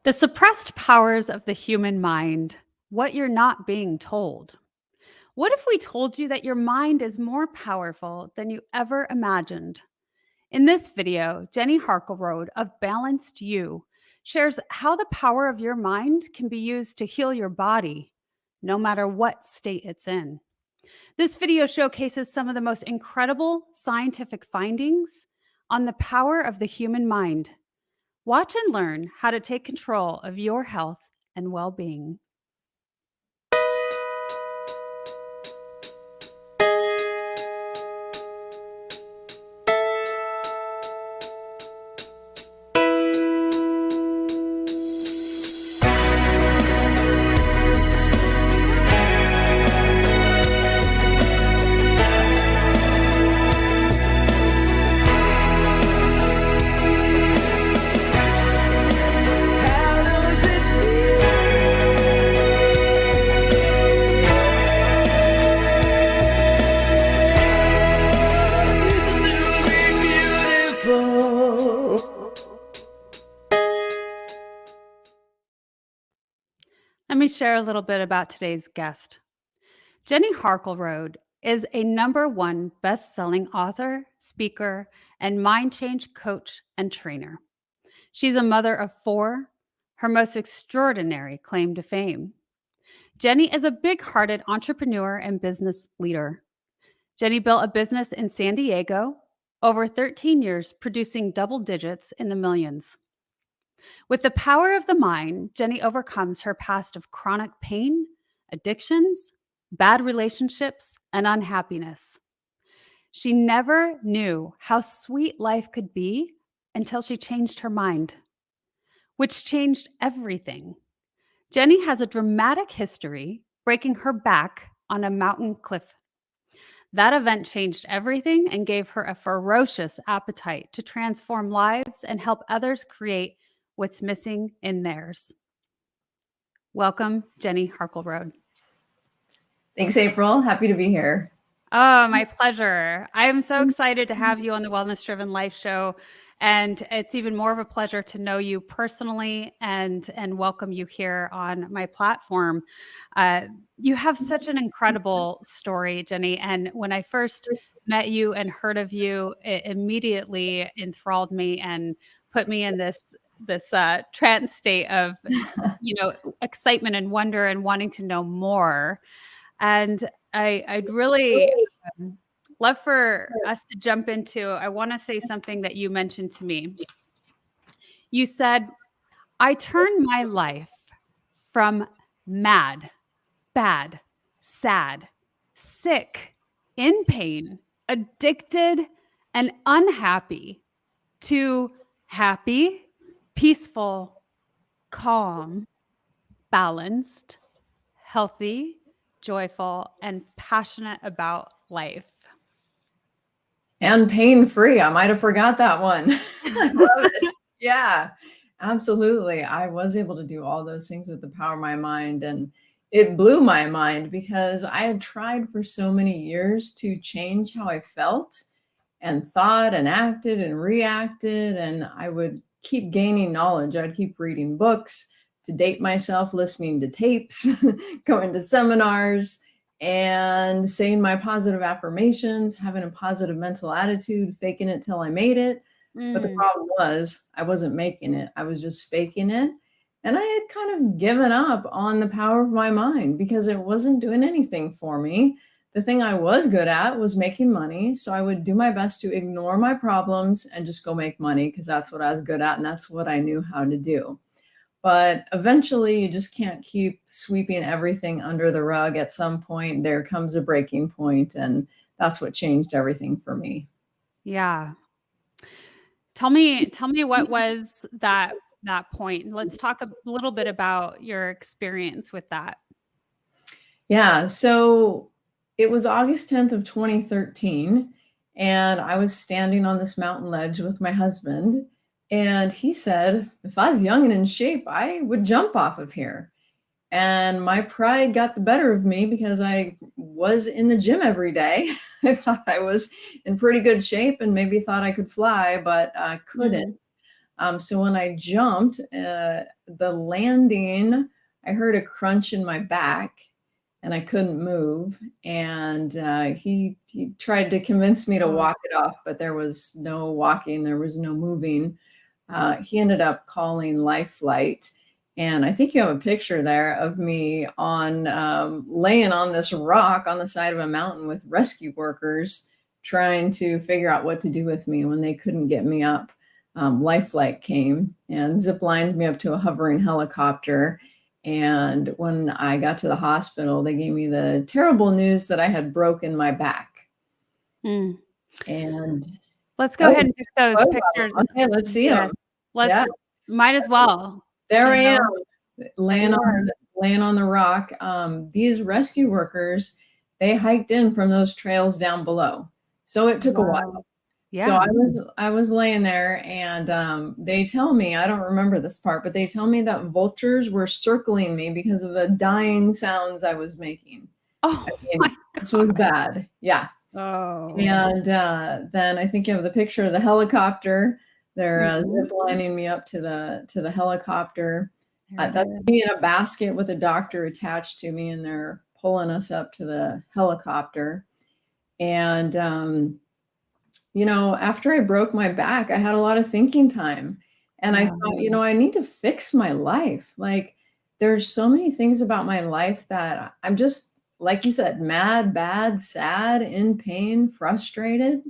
The suppressed powers of the human mind, what you're not being told. What if we told you that your mind is more powerful than you ever imagined? In this video, Jenny Harkelroad of Balanced You shares how the power of your mind can be used to heal your body, no matter what state it's in. This video showcases some of the most incredible scientific findings on the power of the human mind. Watch and learn how to take control of your health and well-being. Let me share a little bit about today's guest. Jenny Harkelroad is a #1 best-selling author, speaker, and mind change coach and trainer. She's a mother of 4, her most extraordinary claim to fame. Jenny is a big-hearted entrepreneur and business leader. Jenny built a business in San Diego, over 13 years producing double digits in the millions. With the power of the mind, Jenny overcomes her past of chronic pain, addictions, bad relationships, and unhappiness. She never knew how sweet life could be until she changed her mind, which changed everything. Jenny has a dramatic history breaking her back on a mountain cliff. That event changed everything and gave her a ferocious appetite to transform lives and help others create what's missing in theirs. Welcome, Jenny Harkelroad. Thanks, April. Happy to be here. Oh, my pleasure. I'm so excited to have you on the Wellness Driven Life Show. And it's even more of a pleasure to know you personally and welcome you here on my platform. You have such an incredible story, Jenny. And when I first met you and heard of you, it immediately enthralled me and put me in this trance state of, excitement and wonder and wanting to know more. And I'd really love for us to jump into, I want to say something that you mentioned to me. You said, I turned my life from mad, bad, sad, sick, in pain, addicted, and unhappy to happy, peaceful, calm, balanced, healthy, joyful, and passionate about life. And pain-free. I might have forgot that one. I love it. Yeah, absolutely. I was able to do all those things with the power of my mind, and it blew my mind because I had tried for so many years to change how I felt and thought and acted and reacted, and I would keep gaining knowledge. I'd keep reading books, to date myself, listening to tapes, going to seminars, and saying my positive affirmations, having a positive mental attitude, faking it till I made it. But the problem was I wasn't making it. I was just faking it. And I had kind of given up on the power of my mind because it wasn't doing anything for me. The thing I was good at was making money. So I would do my best to ignore my problems and just go make money because that's what I was good at and that's what I knew how to do. But eventually you just can't keep sweeping everything under the rug. At some point, there comes a breaking point, and that's what changed everything for me. Yeah. Tell me what was that point. Let's talk a little bit about your experience with that. Yeah. So it was August 10th of 2013, and I was standing on this mountain ledge with my husband. And he said, if I was young and in shape, I would jump off of here. And my pride got the better of me because I was in the gym every day. I thought I was in pretty good shape and maybe thought I could fly, but I couldn't. So when I jumped, the landing, I heard a crunch in my back and I couldn't move. And he tried to convince me to Oh, walk it off, but there was no walking, there was no moving. He ended up calling Life Flight. And I think you have a picture there of me on laying on this rock on the side of a mountain with rescue workers trying to figure out what to do with me when they couldn't get me up. Life Flight came and zip lined me up to a hovering helicopter. And when I got to the hospital, they gave me the terrible news that I had broken my back. mm. And Let's go oh, ahead and pick those oh, pictures. okay, let's see Yeah, them. Yeah, might as well, there I you am. know, there laying you on are. laying on the rock. These rescue workers, they hiked in from those trails down below, so it took a while. Wow. So Yeah. I was laying there, and they tell me, I don't remember this part, but they tell me that vultures were circling me because of the dying sounds I was making. I Oh mean, my this was god. bad. Yeah. Oh. And then I think you have the picture of the helicopter. They're Mhm. zip lining me up to the helicopter. There it That's is. me in a basket with a doctor attached to me, and they're pulling us up to the helicopter. And after I broke my back, I had a lot of thinking time, and I Yeah. thought, I need to fix my life. Like, there's so many things about my life that I'm just, like you said, mad, bad, sad, in pain, frustrated.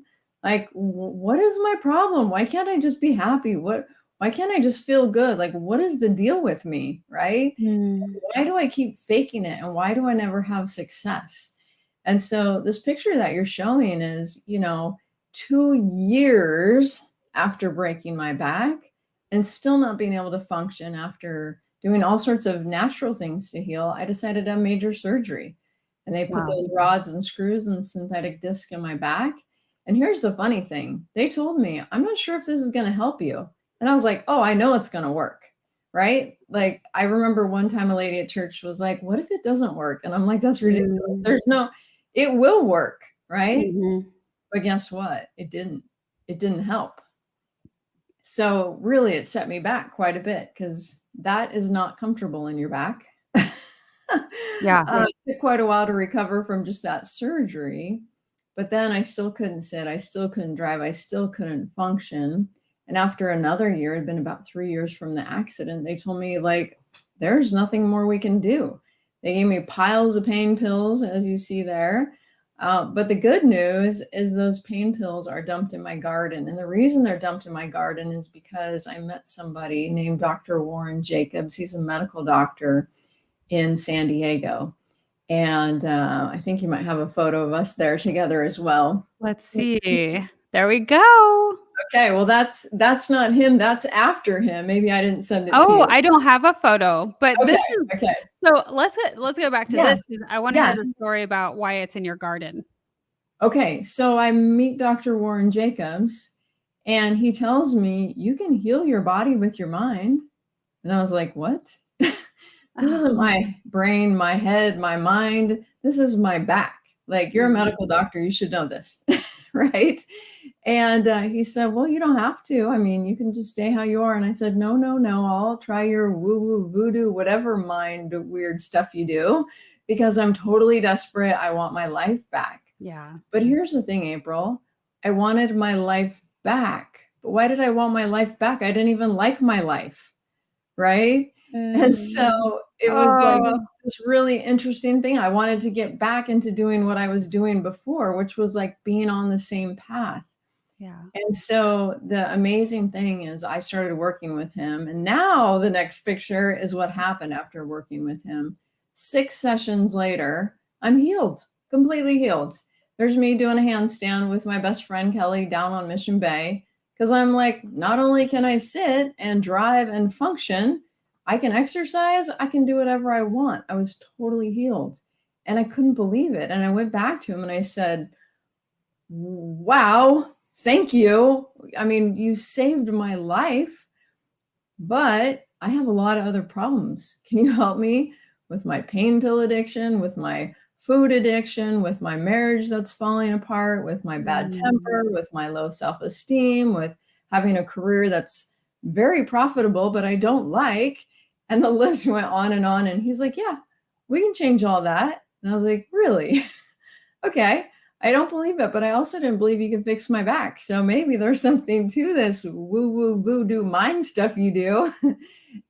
Like, what is my problem? Why can't I just be happy? Why can't I just feel good? Like, what is the deal with me, right? Mm. Why do I keep faking it? And why do I never have success? And so this picture that you're showing is, 2 years after breaking my back and still not being able to function after doing all sorts of natural things to heal. I decided to have major surgery. And they put Wow. those rods and screws and synthetic disc in my back. And here's the funny thing. They told me, I'm not sure if this is going to help you. And I was like, oh, I know it's going to work. Right? Like, I remember one time a lady at church was like, what if it doesn't work? And I'm like, that's ridiculous. Mm. It will work. Right? Mhm. But guess what? It didn't. It didn't help. So really, it set me back quite a bit because that is not comfortable in your back. Yeah. It took quite a while to recover from just that surgery, but then I still couldn't sit. I still couldn't drive. I still couldn't function. And after another year, it had been about 3 years from the accident, they told me, like, there's nothing more we can do. They gave me piles of pain pills, as you see there. But the good news is those pain pills are dumped in my garden. And the reason they're dumped in my garden is because I met somebody named Dr. Warren Jacobs. He's a medical doctor in San Diego. And I think you might have a photo of us there together as well. Let's see. There we go. Okay, well, that's not him. That's after him. Maybe I didn't send it to Oh, you. I don't have a photo, but Okay, this is okay. so let's go back to Yeah, this 'cause I wanna hear yeah. the story about why it's in your garden. Okay, so I meet Dr. Warren Jacobs, and he tells me, you can heal your body with your mind. And I was like, what? This isn't my brain, my head, my mind. This is my back. Like, you're a Mhm. medical doctor. You should know this. Right. And he said, well, you don't have to. I mean, you can just stay how you are. And I said, no, no, no. I'll try your woo woo voodoo, whatever mind weird stuff you do, because I'm totally desperate. I want my life back. Yeah. But here's the thing, April. I wanted my life back. But why did I want my life back? I didn't even like my life. Right. And so Mm. it was like Oh, this really interesting thing. I wanted to get back into doing what I was doing before, which was like being on the same path. yeah. And so the amazing thing is I started working with him. And now the next picture is what happened after working with him. 6 sessions later, I'm healed, completely healed. There's me doing a handstand with my best friend Kelly down on Mission Bay. Because I'm like, not only can I sit and drive and function, I can exercise, I can do whatever I want. I was totally healed. And I couldn't believe it. And I went back to him and I said, wow, thank you. I mean, you saved my life, but I have a lot of other problems. Can you help me with my pain pill addiction, with my food addiction, with my marriage that's falling apart, with my bad Mm. temper, with my low self esteem, with having a career that's very profitable, but I don't like. And the list went on and on. And he's like, yeah, we can change all that. And I was like, really? Okay. I don't believe it, but I also didn't believe you could fix my back. So maybe there's something to this woo woo voodoo mind stuff you do.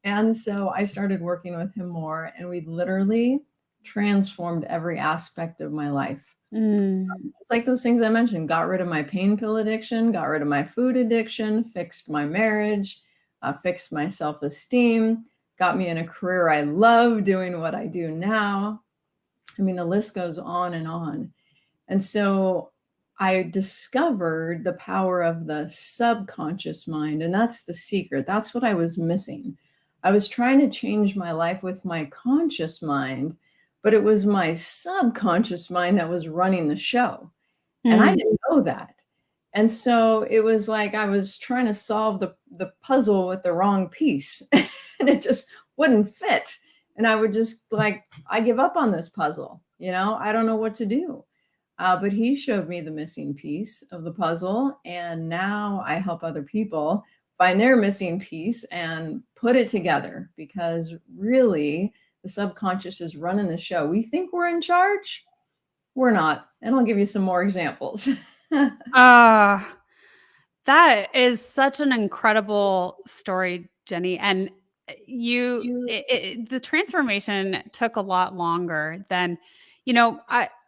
And so I started working with him more, and we literally transformed every aspect of my life. Mm. It's like those things I mentioned, got rid of my pain pill addiction, got rid of my food addiction, fixed my marriage, fixed my self-esteem, got me in a career I love doing what I do now. I mean, the list goes on and on. And so I discovered the power of the subconscious mind. And that's the secret. That's what I was missing. I was trying to change my life with my conscious mind, but it was my subconscious mind that was running the show. And I Mm. didn't know that. And so it was like I was trying to solve the puzzle with the wrong piece and it just wouldn't fit. And I would just like, I give up on this puzzle. I don't know what to do. But he showed me the missing piece of the puzzle. And now I help other people find their missing piece and put it together, because really the subconscious is running the show. We think we're in charge. We're not. And I'll give you some more examples. Uh, that is such an incredible story, Jenny. And the transformation took a lot longer than,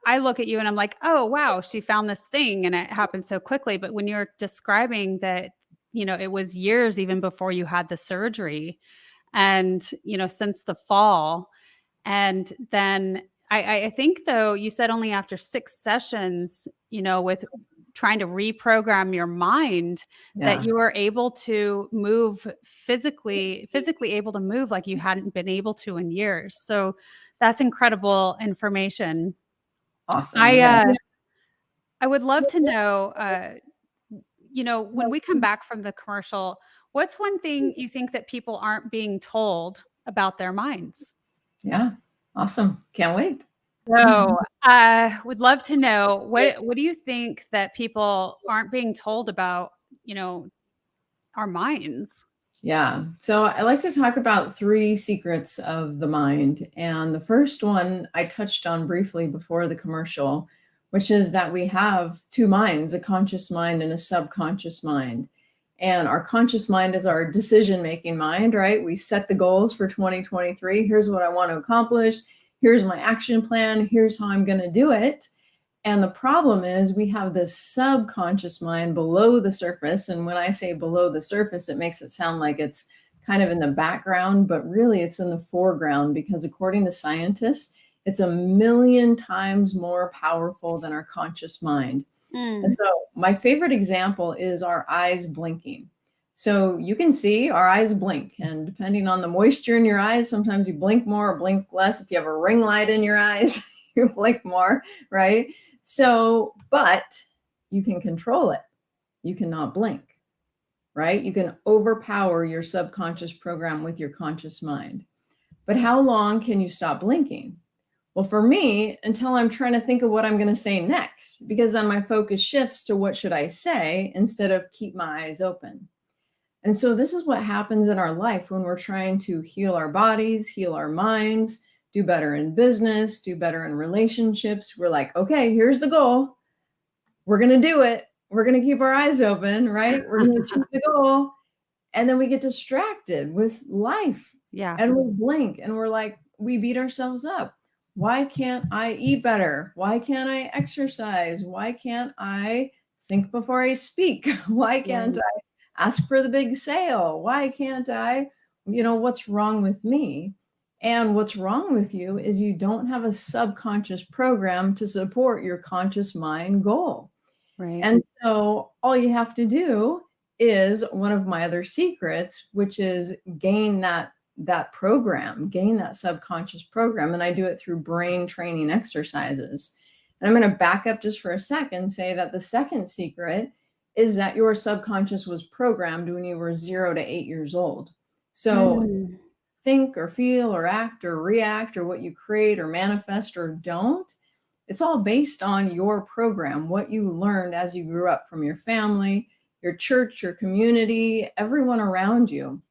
I look at you and I'm like, oh, wow, she found this thing and it happened so quickly. But when you're describing that, it was years even before you had the surgery and, since the fall. And then I think though, you said only after 6 sessions, with trying to reprogram your mind that Yeah, you were able to move physically able to move like you hadn't been able to in years. So that's incredible information. awesome. I Yeah. I would love to know when we come back from the commercial, what's one thing you think that people aren't being told about their minds? Yeah. Awesome. Can't wait. So, would love to know what do you think that people aren't being told about, you know, our minds? Yeah. So I like to talk about three secrets of the mind. And the first one I touched on briefly before the commercial, which is that we have two minds, a conscious mind and a subconscious mind. And our conscious mind is our decision-making mind, right? We set the goals for 2023. Here's what I want to accomplish. Here's my action plan. Here's how I'm going to do it. And the problem is we have this subconscious mind below the surface. And when I say below the surface, it makes it sound like it's kind of in the background, but really it's in the foreground, because according to scientists, it's 1,000,000 times more powerful than our conscious mind. And Mm, so my favorite example is our eyes blinking. So you can see our eyes blink, and depending on the moisture in your eyes, sometimes you blink more or blink less. If you have a ring light in your eyes, you blink more, right? So, but you can control it. You cannot blink, right? You can overpower your subconscious program with your conscious mind. But how long can you stop blinking? Well, for me, until I'm trying to think of what I'm going to say next, because then my focus shifts to what should I say instead of keep my eyes open. And so this is what happens in our life when we're trying to heal our bodies, heal our minds, do better in business, do better in relationships. We're like, okay, here's the goal. We're going to do it. We're going to keep our eyes open, right? We're going to achieve the goal. And then we get distracted with life yeah, and we blink and we're like, we beat ourselves up. Why can't I eat better? Why can't I exercise? Why can't I think before I speak? Why can't right, I ask for the big sale? Why can't I? What's wrong with me? And what's wrong with you is you don't have a subconscious program to support your conscious mind goal. right. And so all you have to do is one of my other secrets, which is gain that program, gain that subconscious program. And I do it through brain training exercises. And I'm going to back up just for a second, say that the second secret is that your subconscious was programmed when you were 0 to 8 years old. So Mm, think or feel or act or react or what you create or manifest or don't, it's all based on your program, what you learned as you grew up from your family, your church, your community, everyone around you.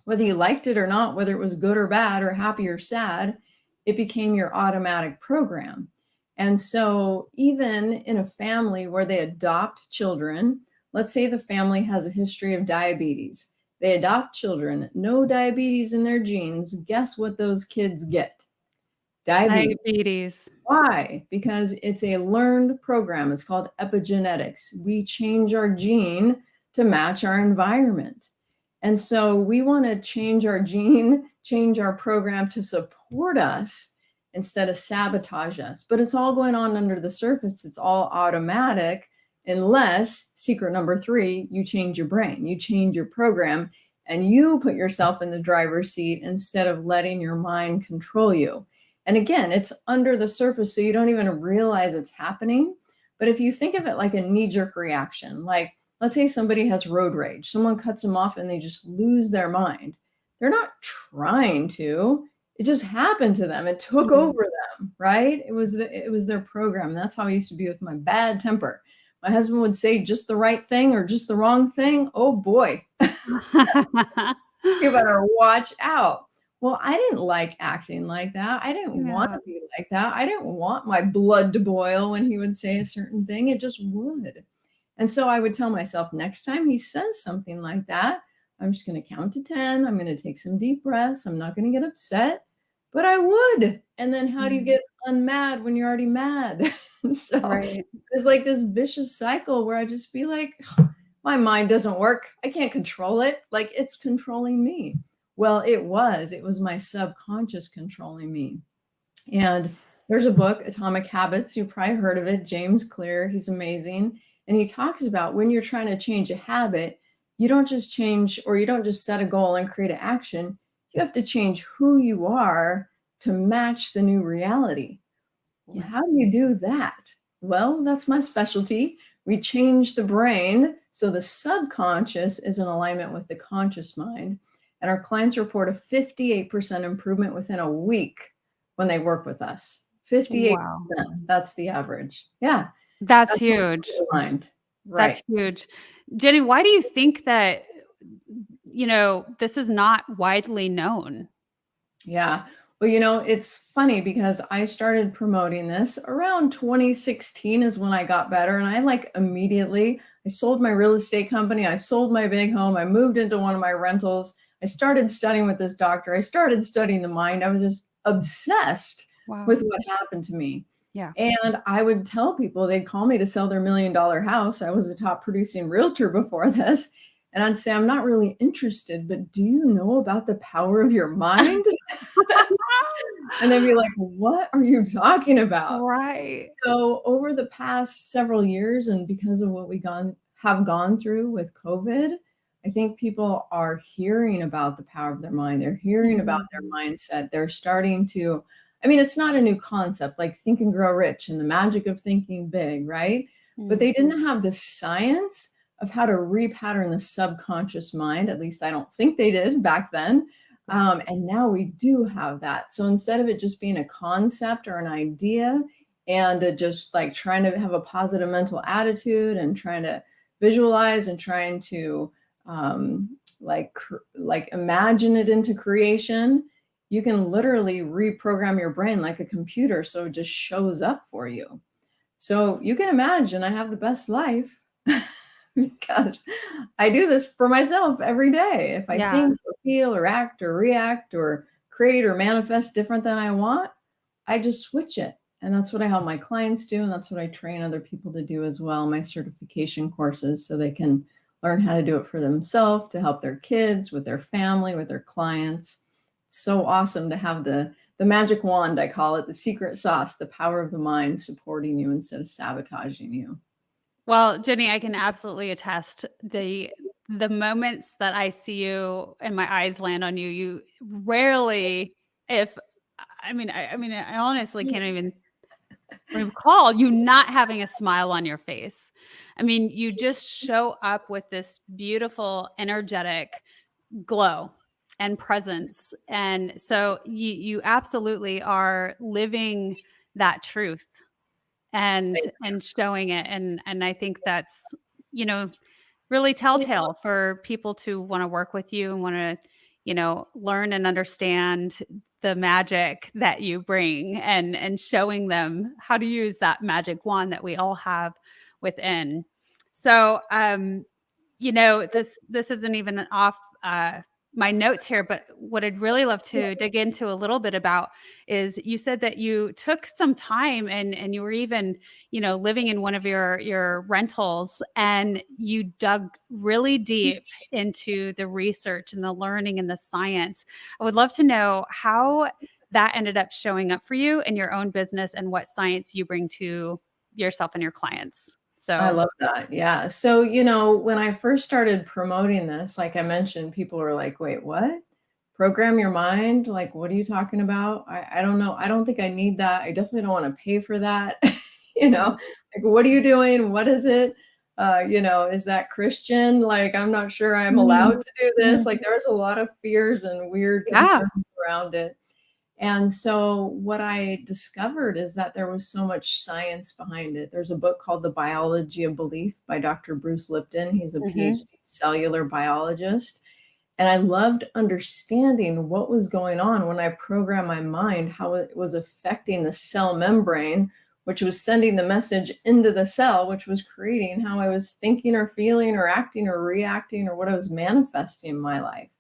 Whether you liked it or not, whether it was good or bad or happy or sad, it became your automatic program. And so, even in a family where they adopt children, let's say the family has a history of diabetes, they adopt children, no diabetes in their genes. Guess what those kids get? Diabetes. Diabetes. Why? Because it's a learned program. It's called epigenetics. We change our gene to match our environment. And so we want to change our gene, change our program to support us instead of sabotage us. But it's all going on under the surface. It's all automatic, unless, secret number 3, you change your brain, you change your program, and you put yourself in the driver's seat instead of letting your mind control you. And again, it's under the surface, so you don't even realize it's happening. But if you think of it like a knee-jerk reaction, like let's say somebody has road rage, someone cuts them off and they just lose their mind. They're not trying to, it just happened to them. It took over them, right? It was their program. That's how I used to be with my bad temper. My husband would say just the right thing or just the wrong thing. Oh boy, you better watch out. Well, I didn't like acting like that. I didn't want Yeah. to be like that. I didn't want my blood to boil when he would say a certain thing. It just would. And so I would tell myself, next time he says something like that, I'm just going to count to 10. I'm going to take some deep breaths. I'm not going to get upset, but I would. And then how do you get unmad when you're already mad? So Right. it's like this vicious cycle where I just be like, my mind doesn't work. I can't control it. Like it's controlling me. Well, it was my subconscious controlling me. And there's a book, Atomic Habits. You've probably heard of it. James Clear, he's amazing. And he talks about when you're trying to change a habit, you don't just change, or you don't just set a goal and create an action. You have to change who you are to match the new reality. Well, Yes. how do you do that? Well, that's my specialty. We change the brain so the subconscious is in alignment with the conscious mind. And our clients report a 58% improvement within a week when they work with us. 58%. Wow. That's the average. Yeah. That's That's what huge. comes to mind. That's Right. huge. Jenny, why do you think that, this is not widely known? Yeah. Well, it's funny because I started promoting this around 2016 is when I got better. And I like immediately, I sold my real estate company. I sold my big home. I moved into one of my rentals. I started studying with this doctor. I started studying the mind. I was just obsessed Wow. with what happened to me. Yeah. And I would tell people, they'd call me to sell their $1 million house. I was a top producing realtor before this. And I'd say, I'm not really interested, but do you know about the power of your mind? And they'd be like, what are you talking about? Right. So over the past several years, and because of what have gone through with COVID, I think people are hearing about the power of their mind. They're hearing about their mindset. They're starting to, I mean, it's not a new concept like Think and Grow Rich and the magic of thinking big, right? But they didn't have the science of how to repattern the subconscious mind. At least I don't think they did back then. And now we do have that. So instead of it just being a concept or an idea and just like trying to have a positive mental attitude and trying to visualize and trying to like imagine it into creation, you can literally reprogram your brain like a computer so it just shows up for you. So you can imagine I have the best life because I do this for myself every day. If I Yeah. think or feel or act or react or create or manifest different than I want, I just switch it. And that's what I help my clients do. And that's what I train other people to do as well, my certification courses, so they can learn how to do it for themselves, to help their kids, with their family, with their clients. It's so awesome to have the magic wand, I call it, the secret sauce, the power of the mind supporting you instead of sabotaging you. Well, Jenny, I can absolutely attest the moments that I see you and my eyes land on you, you rarely, if I honestly can't even recall you not having a smile on your face. I mean, you just show up with this beautiful, energetic glow and presence. And so you absolutely are living that truth and showing it. And I think that's, you know, really Yeah, telltale for people to wanna work with you and wanna, learn and understand the magic that you bring and showing them how to use that magic wand that we all have within. So, this isn't even off, my notes here, but what I'd really love to dig into a little bit about is you said that you took some time and you were even, living in one of your rentals and you dug really deep into the research and the learning and the science. I would love to know how that ended up showing up for you in your own business and what science you bring to yourself and your clients. I So love that. Yeah. So, when I first started promoting this, like I mentioned, people were like, wait, what? Program your mind? Like, what are you talking about? I don't know. I don't think I need that. I definitely don't want to pay for that. Mhm. Like, what are you doing? What is it? Is that Christian? Like, I'm not sure I'm allowed Mhm. to do this. Like, there's a lot of fears and weird Yeah. concerns around it. And so what I discovered is that there was so much science behind it. There's a book called The Biology of Belief by Dr. Bruce Lipton. He's a Mhm. PhD cellular biologist. And I loved understanding what was going on when I programmed my mind, how it was affecting the cell membrane, which was sending the message into the cell, which was creating how I was thinking or feeling or acting or reacting or what I was manifesting in my life.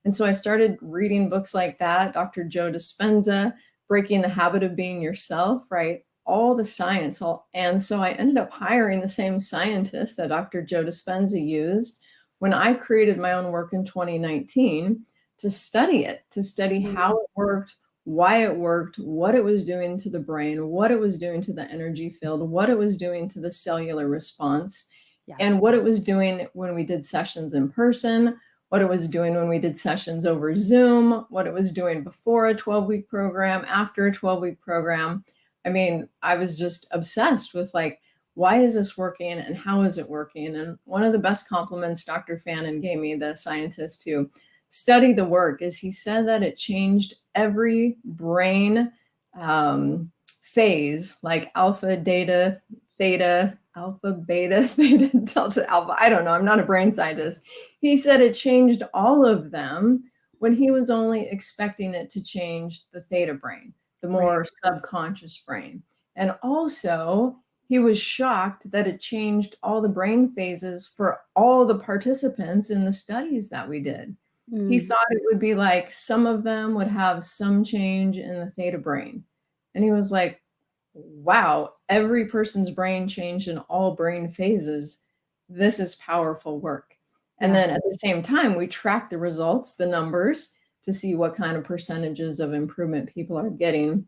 And so I started reading books like that, Dr. Joe Dispenza, Breaking the Habit of Being Yourself, right? All the science. And so I ended up hiring the same scientist that Dr. Joe Dispenza used when I created my own work in 2019 to study it, to study Mm. how it worked, why it worked, what it was doing to the brain, what it was doing to the energy field, what it was doing to the cellular response, Yeah. and what it was doing when we did sessions in person, what it was doing when we did sessions over Zoom, what it was doing before a 12-week program, after a 12-week program. I mean, I was just obsessed with like, why is this working and how is it working? And one of the best compliments Dr. Fannin gave me, the scientist who studied the work, is he said that it changed every brain phase, like alpha, beta, theta, alpha, beta, theta, delta, alpha. I don't know. I'm not a brain scientist. He said it changed all of them when he was only expecting it to change the theta brain, the Right. more subconscious brain. And also, he was shocked that it changed all the brain phases for all the participants in the studies that we did. He Mm. thought it would be like some of them would have some change in the theta brain. And he was like, wow, every person's brain changed in all brain phases. This is powerful work. And Yeah. then at the same time, we track the results, the numbers, to see what kind of percentages of improvement people are getting.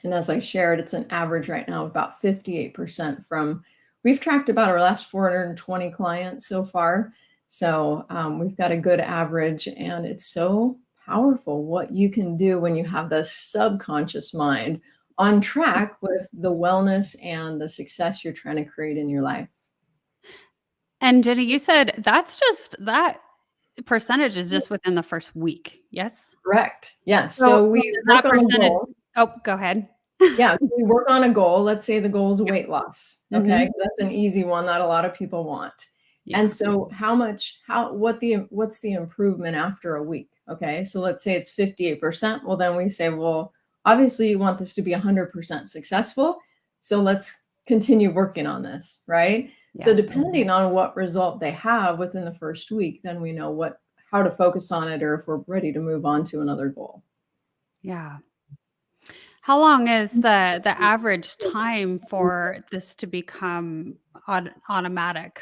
And as I shared, it's an average right now of about 58% from, we've tracked about our last 420 clients so far. So we've got a good average, and it's so powerful what you can do when you have the subconscious mind on track with the wellness and the success you're trying to create in your life. And Jenny, you said that percentage is just within the first week, yes? Correct. Yes. So So we does work that on a percentage goal. Oh, go ahead. Yeah, so we work on a goal. Let's say the goal is Yeah. weight loss. Okay, Mhm. 'cause that's an easy one that a lot of people want. And Yeah. so what's the improvement after a week? Okay, so let's say it's 58%. Well, then we say, well, obviously you want this to be 100% successful. So let's continue working on this, right? So Yeah. depending on what result they have within the first week, then we know how to focus on it or if we're ready to move on to another goal. Yeah. How long is the average time for this to become automatic?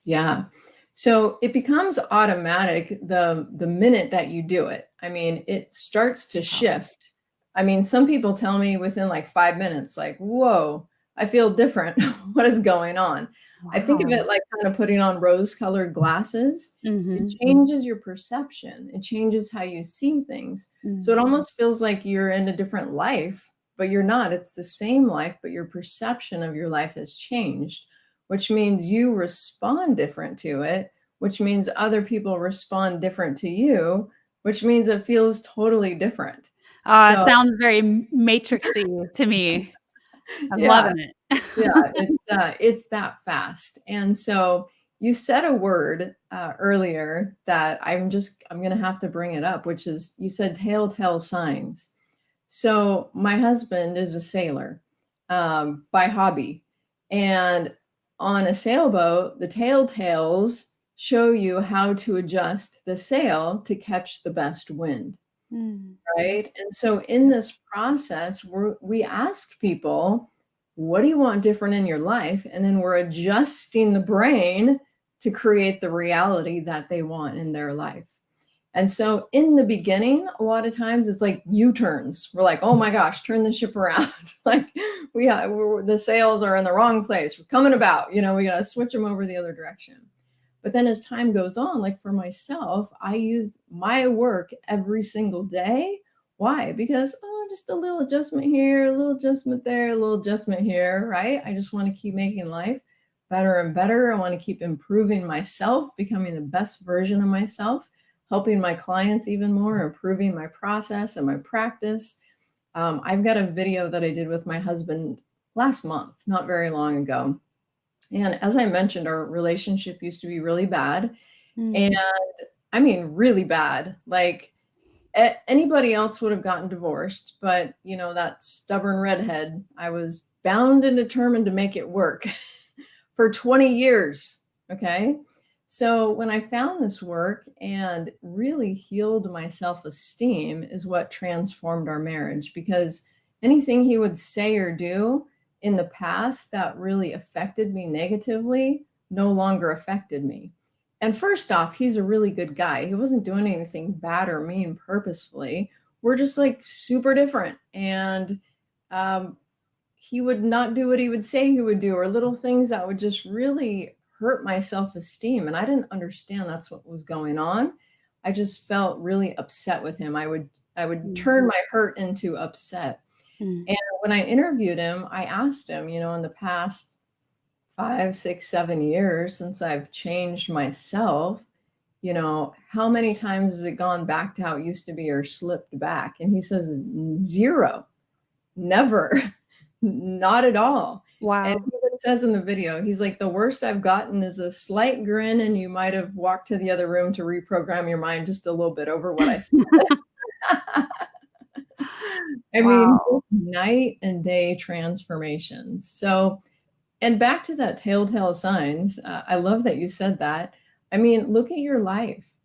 Yeah. So it becomes automatic the minute that you do it. I mean, it starts to Wow. shift. I mean, some people tell me within like 5 minutes, like, whoa, I feel different. What is going on? I think of Wow. it like kind of putting on rose-colored glasses. It Mhm. changes your perception. It changes how you see things. So Mm. it almost feels like you're in a different life, but you're not. It's the same life, but your perception of your life has changed, which means you respond different to it, which means other people respond different to you, which means it feels totally different. It So, sounds very matrixy to me. I'm yeah, loving it. yeah, it's that fast. And so, you said a word earlier that I'm going to have to bring it up, which is you said telltale signs. So my husband is a sailor by hobby. And on a sailboat, the telltales show you how to adjust the sail to catch the best wind. Mm. Right? And so in this process, we ask people, what do you want different in your life? And then we're adjusting the brain to create the reality that they want in their life. And so in the beginning, a lot of times it's like U-turns. We're like, oh my gosh, turn the ship around. Like the sails are in the wrong place. We're coming about, we got to switch them over the other direction. But then as time goes on, like for myself, I use my work every single day. Why? Because, just a little adjustment here, a little adjustment there, a little adjustment here, right? I just want to keep making life better and better. I want to keep improving myself, becoming the best version of myself, helping my clients even more, improving my process and my practice. I've got a video that I did with my husband last month, not very long ago. And as I mentioned, our relationship used to be really bad. Mm. And I mean, really bad. Like anybody else would have gotten divorced, but that stubborn redhead, I was bound and determined to make it work for 20 years. Okay. So when I found this work and really healed my self-esteem is what transformed our marriage, because anything he would say or do in the past that really affected me negatively no longer affected me. And first off, he's a really good guy. He wasn't doing anything bad or mean purposefully. We're just like super different. And he would not do what he would say he would do, or little things that would just really hurt my self-esteem. And I didn't understand that's what was going on. I just felt really upset with him. I would turn my hurt into upset. Mm. And when I interviewed him, I asked him, in the past 5, 6, 7 years since I've changed myself, how many times has it gone back to how it used to be or slipped back? And he says, 0, never, not at all. And Wow. he even says in the video, he's like, the worst I've gotten is a slight grin, and you might have walked to the other room to reprogram your mind just a little bit over what I said. I mean, Wow. just night and day transformations. So, and back to that telltale signs, I love that you said that. I mean, look at your life.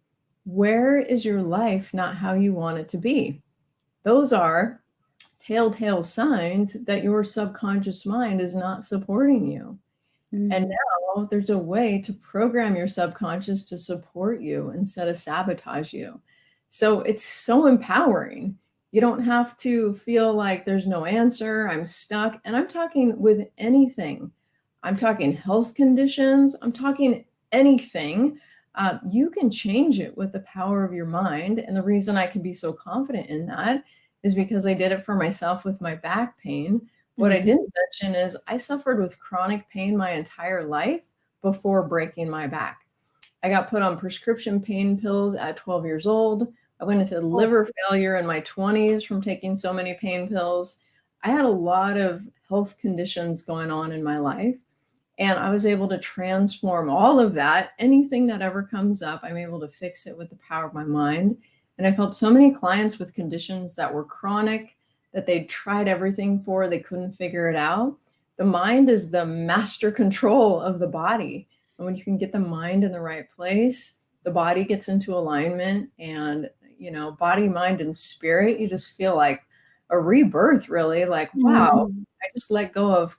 Where is your life not how you want it to be? Those are telltale signs that your subconscious mind is not supporting you. And Mm. now there's a way to program your subconscious to support you instead of sabotage you. So it's so empowering. You don't have to feel like there's no answer, I'm stuck. And I'm talking with anything. I'm talking health conditions, I'm talking anything. You can change it with the power of your mind. And the reason I can be so confident in that is because I did it for myself with my back pain. What I Mm. didn't mention is I suffered with chronic pain my entire life before breaking my back. I got put on prescription pain pills at 12 years old. I went into Oh. liver failure in my 20s from taking so many pain pills. I had a lot of health conditions going on in my life, and I was able to transform all of that. Anything that ever comes up, I'm able to fix it with the power of my mind. And I've helped so many clients with conditions that were chronic, that they'd tried everything for, they couldn't figure it out. The mind is the master control of the body. And when you can get the mind in the right place, the body gets into alignment, and, body, mind, and spirit, you just feel like a rebirth, really. Like, wow, Mm. I just let go of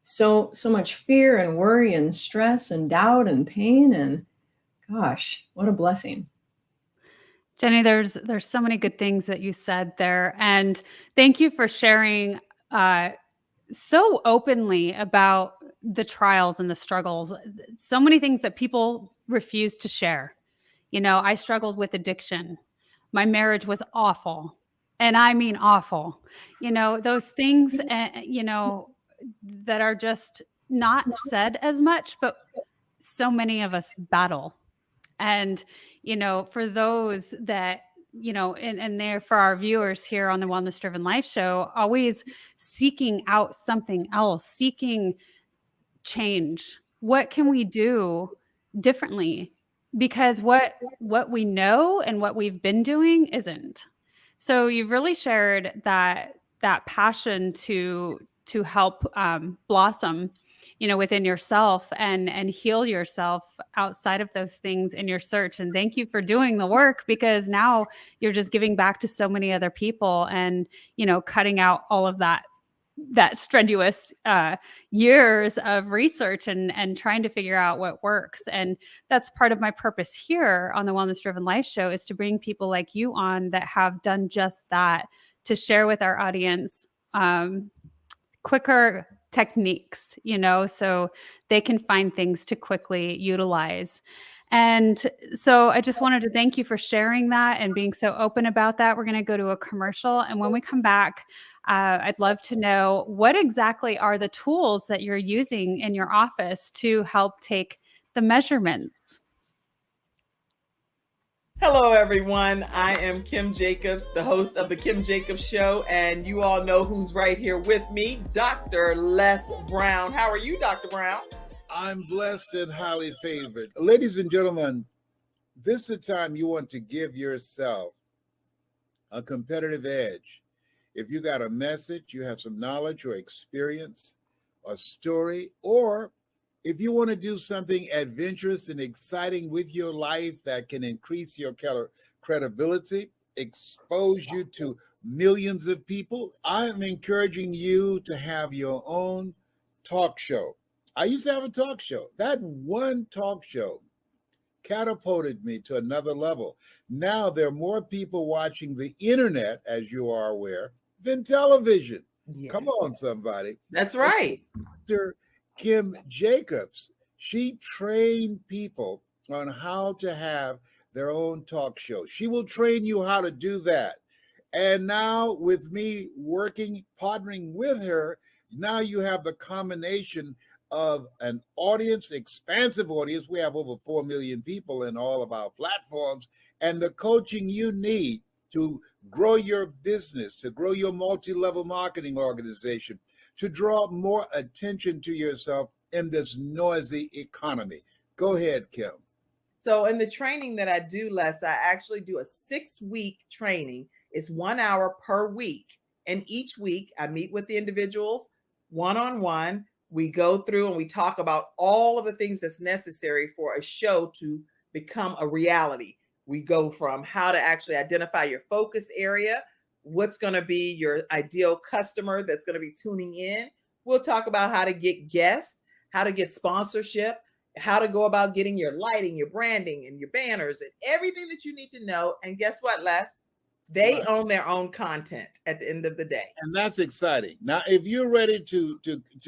so much fear and worry and stress and doubt and pain. And gosh, what a blessing. Jenny, there's so many good things that you said there, and thank you for sharing uh, so openly about the trials and the struggles. So many things that people refuse to share. I struggled with addiction. My marriage was awful, and I mean awful. Those things, that are just not said as much, but so many of us battle. And, for those that, and there for our viewers here on the Wellness Driven Life Show, always seeking out something else, seeking change. What can we do differently because what we know and what we've been doing isn't. So you've really shared that passion to help blossom, within yourself and heal yourself outside of those things in your search. And thank you for doing the work, because now you're just giving back to so many other people and cutting out all of that strenuous years of research and trying to figure out what works. And that's part of my purpose here on the Wellness Driven Life Show, is to bring people like you on that have done just that, to share with our audience quicker techniques, so they can find things to quickly utilize. And so I just wanted to thank you for sharing that and being so open about that. We're going to go to a commercial. And when we come back, I'd love to know, what exactly are the tools that you're using in your office to help take the measurements? Hello, everyone. I am Kim Jacobs, the host of The Kim Jacobs Show, and you all know who's right here with me, Dr. Les Brown. How are you, Dr. Brown? I'm blessed and highly favored. Ladies and gentlemen, this is the time you want to give yourself a competitive edge. If you got a message, you have some knowledge or experience, a story, or if you want to do something adventurous and exciting with your life that can increase your credibility, expose you to millions of people, I'm encouraging you to have your own talk show. I used to have a talk show. That one talk show catapulted me to another level. Now there are more people watching the internet, as you are aware, than television. Yes. Come on, somebody. That's right. Dr. Kim Jacobs, she trained people on how to have their own talk show. She will train you how to do that. And now with me working, partnering with her, now you have the combination of an audience, expansive audience. We have over 4 million people in all of our platforms, and the coaching you need to grow your business, to grow your multi-level marketing organization, to draw more attention to yourself in this noisy economy. Go ahead, Kim. So in the training that I do, Les, I actually do a 6-week training. It's 1 hour per week. And each week I meet with the individuals one-on-one. We go through and we talk about all of the things that's necessary for a show to become a reality. We go from how to actually identify your focus area, what's going to be your ideal customer that's going to be tuning in. We'll talk about how to get guests, how to get sponsorship, how to go about getting your lighting, your branding, and your banners, and everything that you need to know. And guess what, Les? They own their own content at the end of the day. And that's exciting. Now, if you're ready to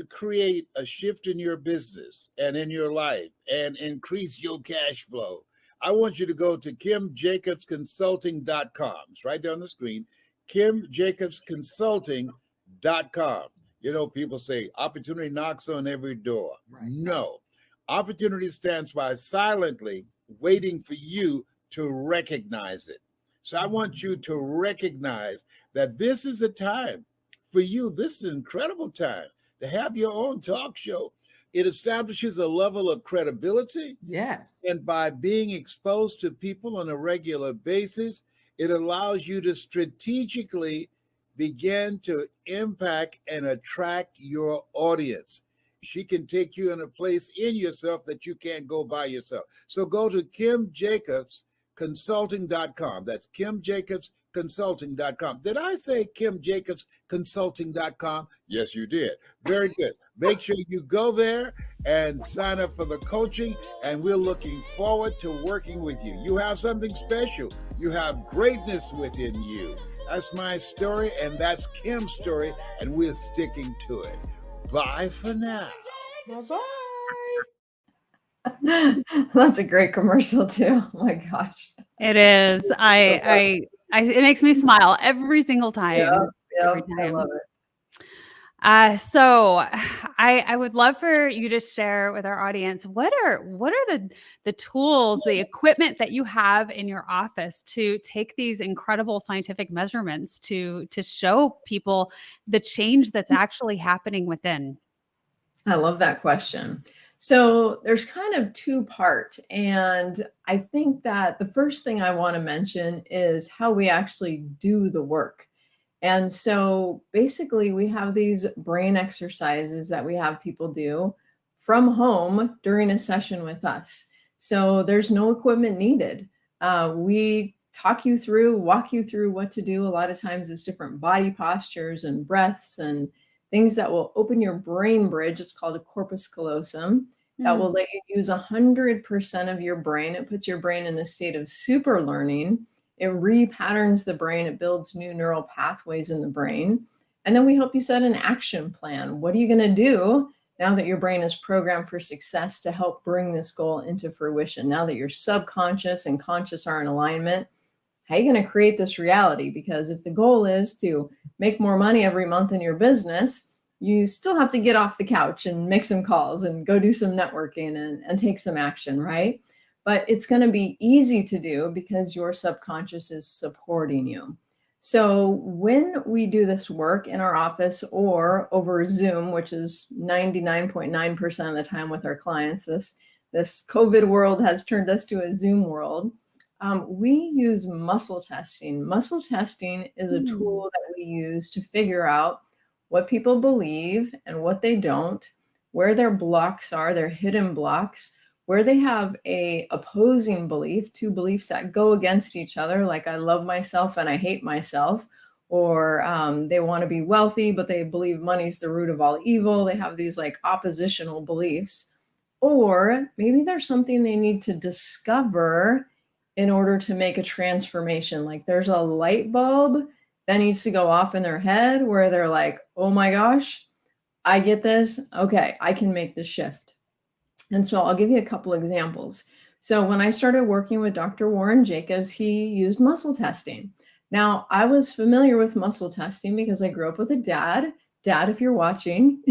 create a shift in your business and in your life and increase your cash flow, I want you to go to KimJacobsConsulting.com. It's right there on the screen, KimJacobsConsulting.com. You know, people say opportunity knocks on every door. Right. No, opportunity stands by silently waiting for you to recognize it. So I want you to recognize that this is a time for you. This is an incredible time to have your own talk show. It establishes a level of credibility. Yes. And by being exposed to people on a regular basis, it allows you to strategically begin to impact and attract your audience. She can take you in a place in yourself that you can't go by yourself. So go to KimJacobsConsulting.com. That's KimJacobsConsulting.com. Did I say KimJacobsConsulting.com? Yes, you did. Very good. Make sure you go there and sign up for the coaching, and we're looking forward to working with you. You have something special. You have greatness within you. That's my story, and that's Kim's story, and we're sticking to it. Bye for now. Bye-bye. That's a great commercial too. Oh my gosh. It is. It makes me smile every single time. Yep, Every time. I love it. So I would love for you to share with our audience, what are the tools, the equipment that you have in your office to take these incredible scientific measurements to show people the change that's actually happening within? I love that question. So there's kind of two-part, and I think that the first thing I want to mention is how we actually do the work. And so basically, we have these brain exercises that we have people do from home during a session with us. So there's no equipment needed. We walk you through what to do. A lot of times it's different body postures and breaths and things that will open your brain bridge. It's called a corpus callosum. That will let you use 100% of your brain. It puts your brain in a state of super learning. It repatterns the brain. It builds new neural pathways in the brain. And then we help you set an action plan. What are you going to do now that your brain is programmed for success to help bring this goal into fruition? Now that your subconscious and conscious are in alignment, how are you going to create this reality? Because if the goal is to make more money every month in your business, you still have to get off the couch and make some calls and go do some networking and take some action, right? But it's going to be easy to do because your subconscious is supporting you. So when we do this work in our office or over Zoom, which is 99.9% of the time with our clients, this COVID world has turned us to a Zoom world. We use muscle testing. Muscle testing is a tool that we use to figure out what people believe and what they don't, where their blocks are, their hidden blocks, where they have a opposing belief, two beliefs that go against each other, like I love myself and I hate myself, or they want to be wealthy, but they believe money's the root of all evil. They have these like oppositional beliefs. Or maybe there's something they need to discover in order to make a transformation. Like there's a light bulb that needs to go off in their head where they're like, oh my gosh, I get this. Okay, I can make the shift. And so I'll give you a couple examples. So when I started working with Dr. Warren Jacobs, he used muscle testing. Now, I was familiar with muscle testing because I grew up with a dad. Dad, if you're watching,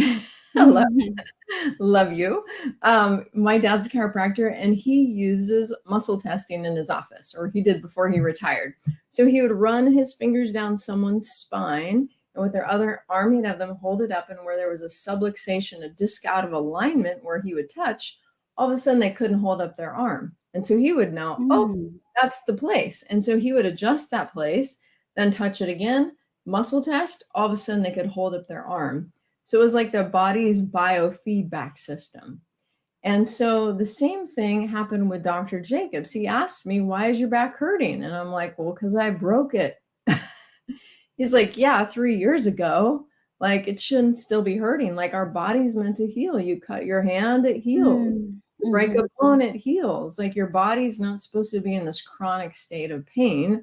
love you. My dad's a chiropractor, and he uses muscle testing in his office, or he did before he retired. So he would run his fingers down someone's spine, and with their other arm, he'd have them hold it up, and where there was a subluxation, a disc out of alignment where he would touch, all of a sudden they couldn't hold up their arm. And so he would know, oh, that's the place. And so he would adjust that place, then touch it again, muscle test, all of a sudden they could hold up their arm. So it was like the body's biofeedback system. And so the same thing happened with Dr. Jacobs. He asked me, why is your back hurting? And I'm like, well, because I broke it. He's like, yeah, 3 years ago, like it shouldn't still be hurting. Like our body's meant to heal. You cut your hand, it heals. You break a bone, it heals. Like your body's not supposed to be in this chronic state of pain,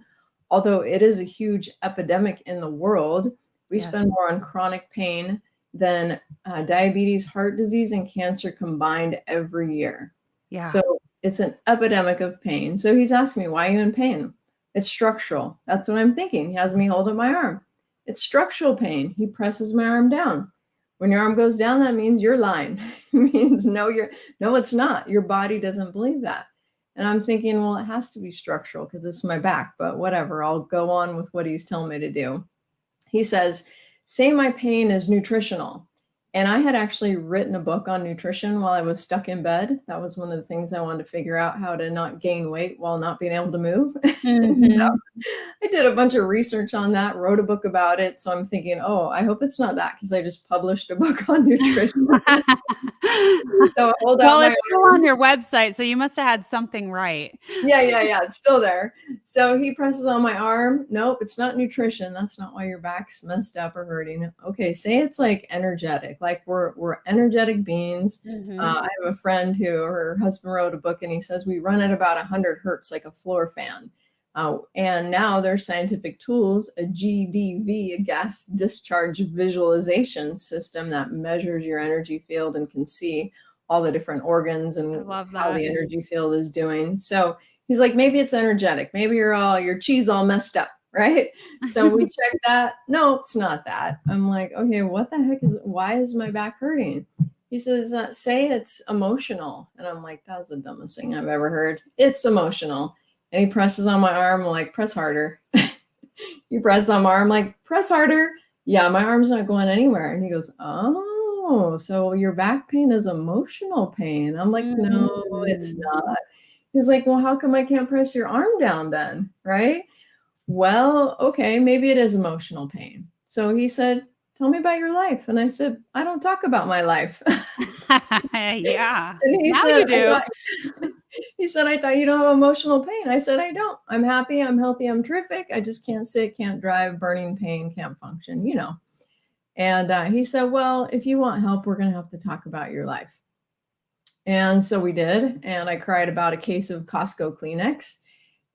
although it is a huge epidemic in the world. We spend more on chronic pain than diabetes, heart disease, and cancer combined every year. Yeah. So it's an epidemic of pain. So he's asking me, why are you in pain? It's structural. That's what I'm thinking. He has me hold up my arm. It's structural pain. He presses my arm down. When your arm goes down, that means you're lying. It means no, it's not. Your body doesn't believe that. And I'm thinking, well, it has to be structural because it's my back, but whatever. I'll go on with what he's telling me to do. He says, say my pain is nutritional. And I had actually written a book on nutrition while I was stuck in bed. That was one of the things I wanted to figure out, how to not gain weight while not being able to move. So I did a bunch of research on that, wrote a book about it. So I'm thinking, oh, I hope it's not that because I just published a book on nutrition. So it's still on your website, so you must have had something right. Yeah. It's still there. So he presses on my arm. Nope, it's not nutrition. That's not why your back's messed up or hurting. Okay, say it's like energetic. Like we're energetic beings. I have a friend who her husband wrote a book, and he says we run at about 100 hertz, like a floor fan. And now there's scientific tools, a GDV, a gas discharge visualization system that measures your energy field and can see all the different organs and how the energy field is doing. So he's like, maybe it's energetic. Maybe your cheese all messed up, right? So we check that. No, it's not that. I'm like, okay, what the heck why is my back hurting? He says, say it's emotional. And I'm like, that's the dumbest thing I've ever heard. It's emotional. And he presses on my arm, like, press harder. He presses on my arm, like, press harder. Yeah, my arm's not going anywhere. And he goes, oh, oh, so your back pain is emotional pain. I'm like, no, it's Mm. not. He's like, well, how come I can't press your arm down then? Right? Well, okay, maybe it is emotional pain. So he said, tell me about your life. And I said, I don't talk about my life. Yeah. And he Now said, you do. he said, I thought you don't have emotional pain. I said, I don't. I'm happy. I'm healthy. I'm terrific. I just can't sit, can't drive, burning pain, can't function, you know. And he said, well, if you want help, we're going to have to talk about your life. And so we did. And I cried about a case of Costco Kleenex.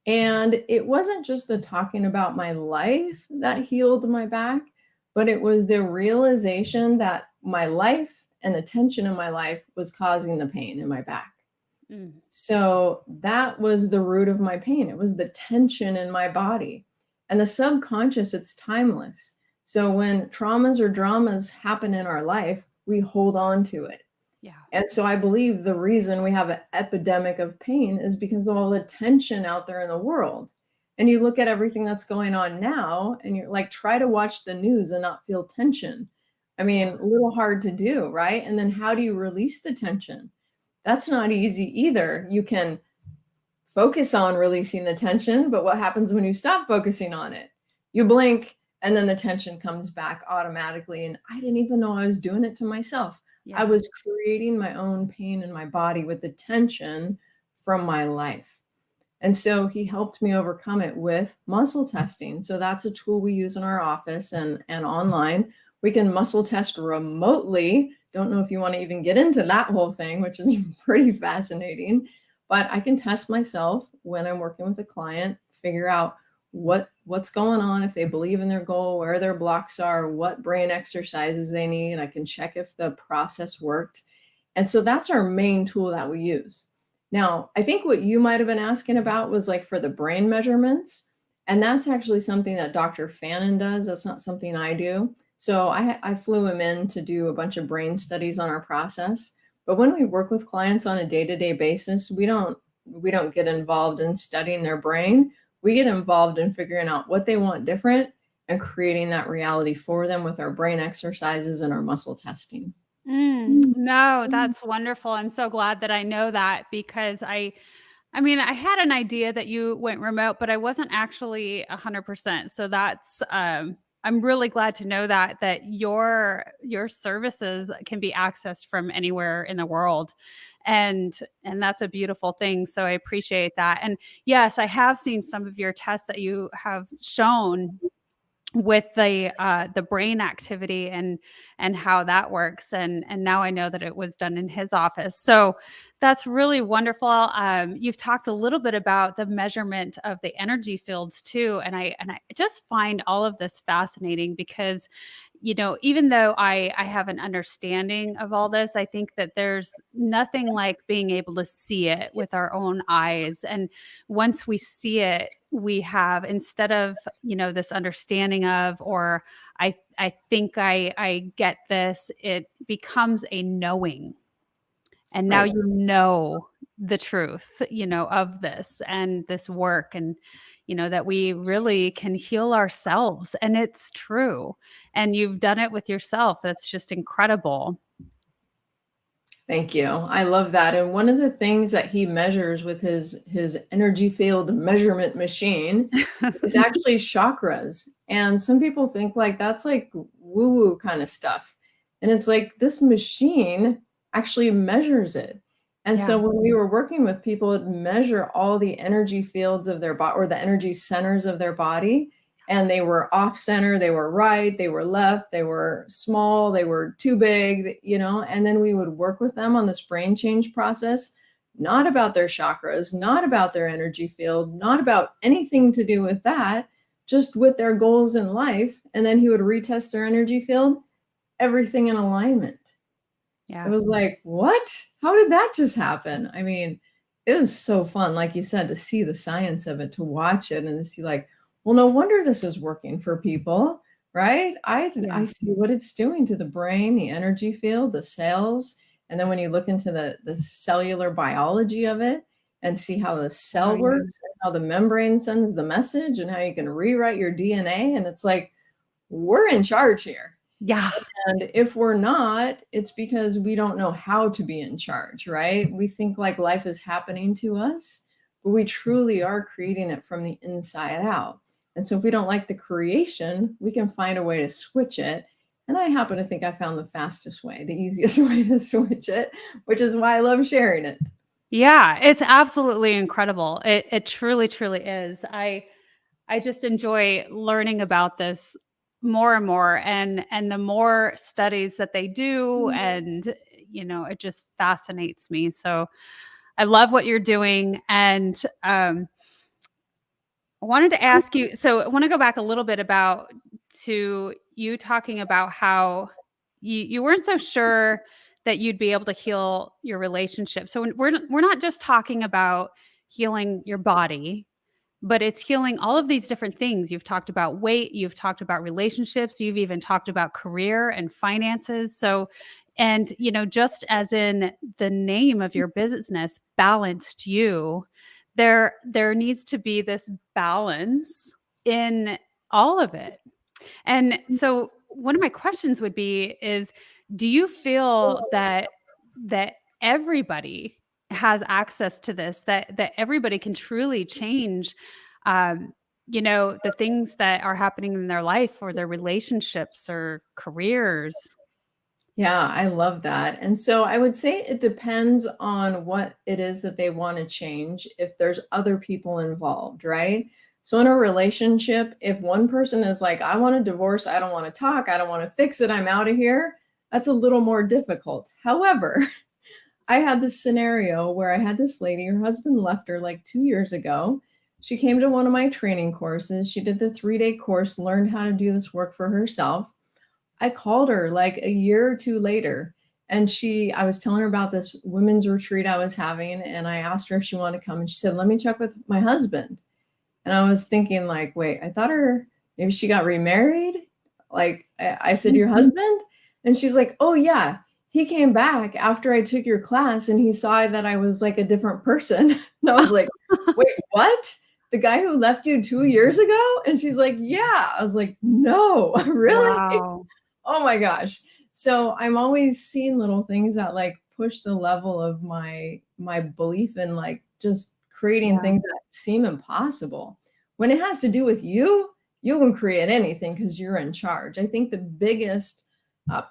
And it wasn't just the talking about my life that healed my back, but it was the realization that my life and the tension in my life was causing the pain in my back. Mm. So that was the root of my pain. It was the tension in my body. And the subconscious, it's timeless. So when traumas or dramas happen in our life, we hold on to it. Yeah. And so I believe the reason we have an epidemic of pain is because of all the tension out there in the world. And you look at everything that's going on now, and you're like, try to watch the news and not feel tension. I mean, a little hard to do, right? And then how do you release the tension? That's not easy either. You can focus on releasing the tension, but what happens when you stop focusing on it? You blink, and then the tension comes back automatically. And I didn't even know I was doing it to myself. I Yeah. was creating my own pain in my body with the tension from my life. And so he helped me overcome it with muscle testing. So that's a tool we use in our office and online. We can muscle test remotely. Don't know if you want to even get into that whole thing, which is pretty fascinating. But I can test myself when I'm working with a client, figure out what's going on, if they believe in their goal, where their blocks are, what brain exercises they need. I can check if the process worked. And so that's our main tool that we use. Now, I think what you might have been asking about was like for the brain measurements. And that's actually something that Dr. Fannin does. That's not something I do. So I flew him in to do a bunch of brain studies on our process. But when we work with clients on a day-to-day basis, we don't get involved in studying their brain. We get involved in figuring out what they want different and creating that reality for them with our brain exercises and our muscle testing. No, that's wonderful. I'm so glad that I know that because I mean, I had an idea that you went remote, but I wasn't actually 100%. So that's I'm really glad to know that your services can be accessed from anywhere in the world. And that's a beautiful thing. So I appreciate that. And yes, I have seen some of your tests that you have shown with the brain activity and how that works, and now I know that it was done in his office, so that's really wonderful. You've talked a little bit about the measurement of the energy fields too, and I just find all of this fascinating because even though I have an understanding of all this, I think that there's nothing like being able to see it with our own eyes. And once we see it, we have, instead of, this understanding of, or I think I get this, it becomes a knowing. And now Right. you know the truth, of this and this work, and that we really can heal ourselves, and it's true. And you've done it with yourself. That's just incredible. Thank you. I love that. And one of the things that he measures with his energy field measurement machine is actually chakras. And some people think like that's like woo-woo kind of stuff. And it's like this machine actually measures it. And Yeah. so when we were working with people, it measure all the energy fields of their body or the energy centers of their body. And they were off center, they were right, they were left, they were small, they were too big, and then we would work with them on this brain change process, not about their chakras, not about their energy field, not about anything to do with that, just with their goals in life. And then he would retest their energy field, everything in alignment. It Yeah. was like, what? How did that just happen? I mean, it was so fun, like you said, to see the science of it, to watch it and to see like, well, no wonder this is working for people, right? I Yeah. see what it's doing to the brain, the energy field, the cells. And then when you look into the cellular biology of it and see how the Oh, cell yeah. works and how the membrane sends the message and how you can rewrite your DNA. And it's like, we're in charge here. Yeah. And if we're not, it's because we don't know how to be in charge, right? We think like life is happening to us, but we truly are creating it from the inside out. And so if we don't like the creation, we can find a way to switch it. And I happen to think I found the fastest way, the easiest way to switch it, which is why I love sharing it. Yeah, it's absolutely incredible. It truly, truly is. I just enjoy learning about this more and more, and the more studies that they do, and it just fascinates me. So I love what you're doing, and I wanted to ask you. So I want to go back a little bit about to you talking about how you weren't so sure that you'd be able to heal your relationship. So we're not just talking about healing your body, but it's healing all of these different things. You've talked about weight, you've talked about relationships, you've even talked about career and finances. So, and just as in the name of your business, Balanced You, there needs to be this balance in all of it. And so one of my questions would be is, do you feel that everybody has access to this, that everybody can truly change the things that are happening in their life or their relationships or careers? Yeah, I love that. And so I would say it depends on what it is that they want to change if there's other people involved, right? So in a relationship, if one person is like, I want a divorce, I don't want to talk, I don't want to fix it, I'm out of here, that's a little more difficult. However, I had this scenario where I had this lady, her husband left her like 2 years ago. She came to one of my training courses. She did the 3-day course, learned how to do this work for herself. I called her like a year or two later, and I was telling her about this women's retreat I was having, and I asked her if she wanted to come, and she said, let me check with my husband. And I was thinking like, wait, I thought maybe she got remarried. Like I said, your husband? And she's like, oh yeah, he came back after I took your class and he saw that I was like a different person. And I was like, wait, what? The guy who left you 2 years ago? And she's like, yeah. I was like, no, really? Wow. Oh my gosh. So I'm always seeing little things that like push the level of my belief in like just creating Yeah. things that seem impossible. When it has to do with you, you can create anything because you're in charge. I think the biggest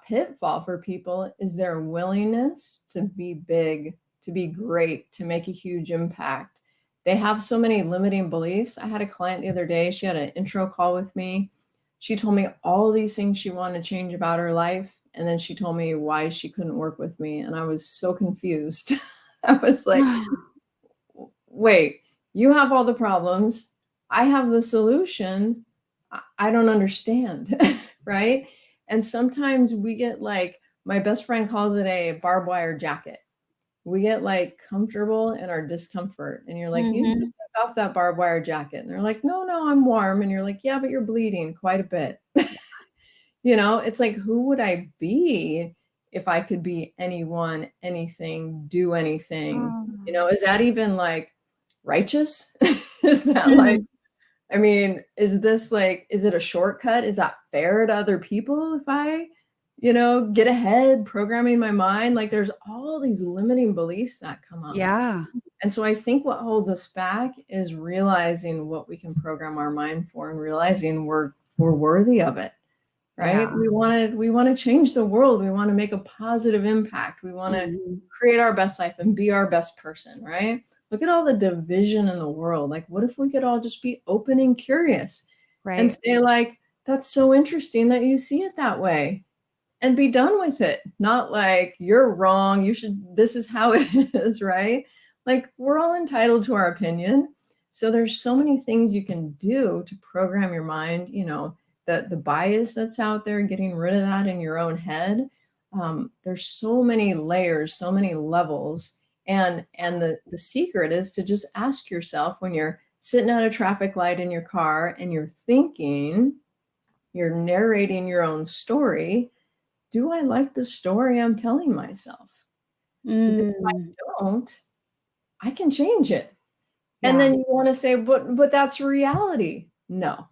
pitfall for people is their willingness to be big, to be great, to make a huge impact. They have so many limiting beliefs. I had a client the other day, she had an intro call with me. She told me all these things she wanted to change about her life. And then she told me why she couldn't work with me. And I was so confused. I was like, wait, you have all the problems. I have the solution. I don't understand. Right. And sometimes we get like, my best friend calls it a barbed wire jacket. We get like comfortable in our discomfort. And you're like, you just Mhm. took off that barbed wire jacket. And they're like, no, I'm warm. And you're like, yeah, but you're bleeding quite a bit. It's like, who would I be if I could be anyone, anything, do anything? Oh. Is that even like righteous? Is that like, Mhm. I mean, is this like, is it a shortcut? Is that fair to other people if I, get ahead programming my mind? Like there's all these limiting beliefs that come up. Yeah. And so I think what holds us back is realizing what we can program our mind for and realizing we're worthy of it. Right? Yeah. We want to change the world. We want to make a positive impact. We want to Mhm. create our best life and be our best person, right? Look at all the division in the world. Like, what if we could all just be open and curious and Right. say, like, that's so interesting that you see it that way and be done with it. Not like you're wrong. This is how it is, right? Like, we're all entitled to our opinion. So there's so many things you can do to program your mind, the bias that's out there, getting rid of that in your own head. There's so many layers, so many levels. And the secret is to just ask yourself when you're sitting at a traffic light in your car and you're narrating your own story. Do I like the story I'm telling myself? Because if Mm. I don't, I can change it. And Yeah. then you want to say, but that's reality. No,